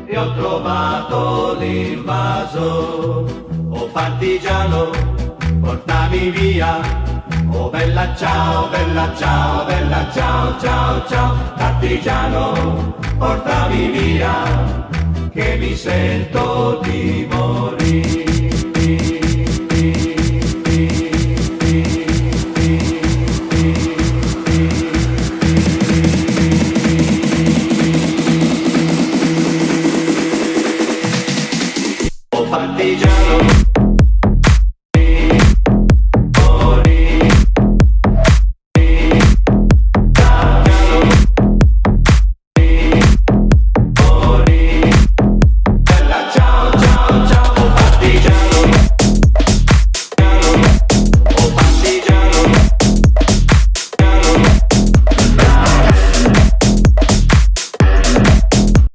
e ho trovato l'invaso. Oh partigiano, portami via. Oh bella ciao, bella ciao, bella ciao, ciao, ciao. Partigiano, portami via, che mi sento di morire.